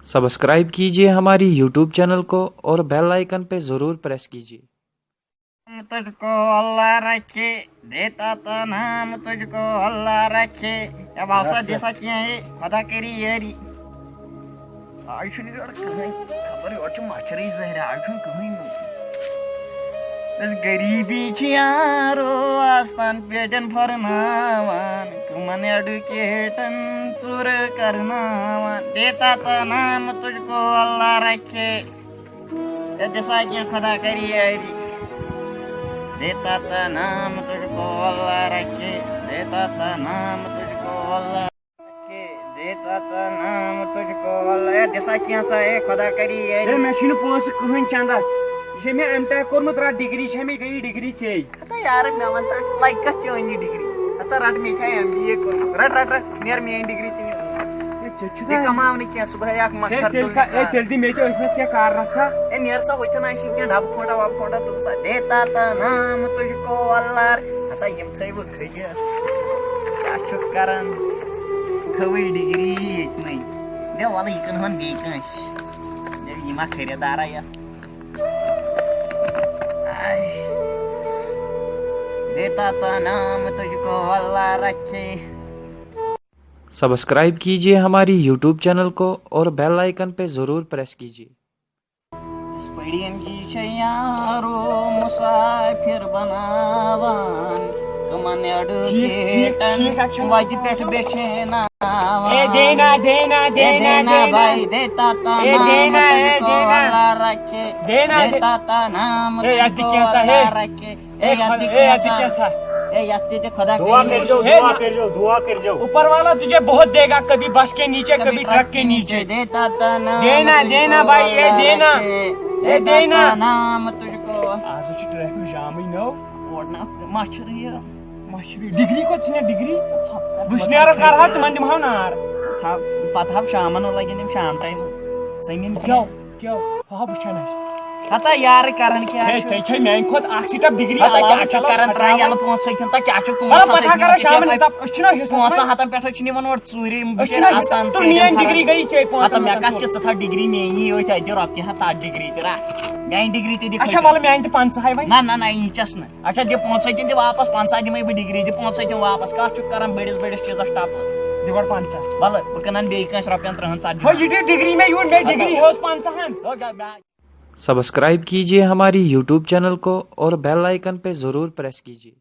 Subscribe कीजिए हमारी YouTube channel को और बेल आइकन पे ज़रूर प्रेस कीजिए। तुझको अल्लाह रखे, देता तो नाम तुझको अल्लाह रखे। या भाषा जैसा क्या है पता करी यारी आज खबर मछरी जहर आज बस गरीबी यारो आस्थान पेटन फरनावान कुमन एडुकेटन चूर करनावान देता तो नाम तुझको अल्लाह रखे। जैसा क्या खुदा करी यारी देता था नाम तुझको अल्लाह रखे, देता था नाम तुझको अल्लाह रखे, देता था नाम तुझको अल्लाह। जैसा कि सा है खुदा करी है मैं छिन पोस कहन चंदस ये मैं एमटेक कोरमत रा डिग्री छे मैं गई डिग्री छे अता यार मैं वनता लाइक का चोनी डिग्री अता रट में था एमबीए को रट मेर में डिग्री थी ये कमावने क्या सुबह एक मच्छर ए जल्दी में तो इसमें क्या कार रहा ए नियर सा होता ना इसी क्या ढाब खोटा वाप खोटा तो सा देता था नाम तुझको अल्लाह अता यम थे वो खैया साचो करन खवी डिग्री नहीं दे वाला इकन हन बेकंस दे इमा खरीदार या देता था नाम तुझको अल्लाह रखे। सब्सक्राइब कीजिए हमारी यूट्यूब चैनल को और बेल आइकन पे ज़रूर प्रेस कीजिए। पड़ियन की यारो मुसाफिर बनावान कमन एडुकेटन वाजी पेट बेचना ए देना भाई देता ता नाम तुझको अल्लाह रखे, देता ता नाम तुझको अल्लाह रखे। ए याती ते खुदा दुआ कर जो ऊपर वाला तुझे बहुत देगा, कभी बस के नीचे कभी ट्रक के नीचे। देता था नाम देना भाई ये देना नाम तुझको आज ट्रैक में जाम ही नो ओडना मछरी डिग्री को छने डिग्री बुशनेर कर हाथ मंद महनार था पता शामन लगे शाम टाइम समीन क्यों हा बुछनस हता यार करन क्या छै मैं खुद आक्सीटप डिग्री हता क्या करन ट्राई याल पोंछ सैन ता क्या पोंछ पता कर शाम सब अछना पोंछ हता पेठ छनी मन और चूरी आसान तो मैं डिग्री गई छै पोंछ हता मैं का छ था डिग्री में ही होय था जो आपके हता डिग्री तेरा मैं डिग्री ते दिख अच्छा वाला मैं ते 5 है भाई ना ई चस न अच्छा दे पोंछ सैन दे वापस 5 दिमै बे डिग्री दे पोंछ सैन वापस का छु करन बड़िस चीज स्टॉप दिवर 5 बल बकनन बे कस रुपया 300 हो ये डिग्री में यून मैं डिग्री होस 5 हन सब्सक्राइब कीजिए हमारी यूट्यूब चैनल को और बेल आइकन पे ज़रूर प्रेस कीजिए।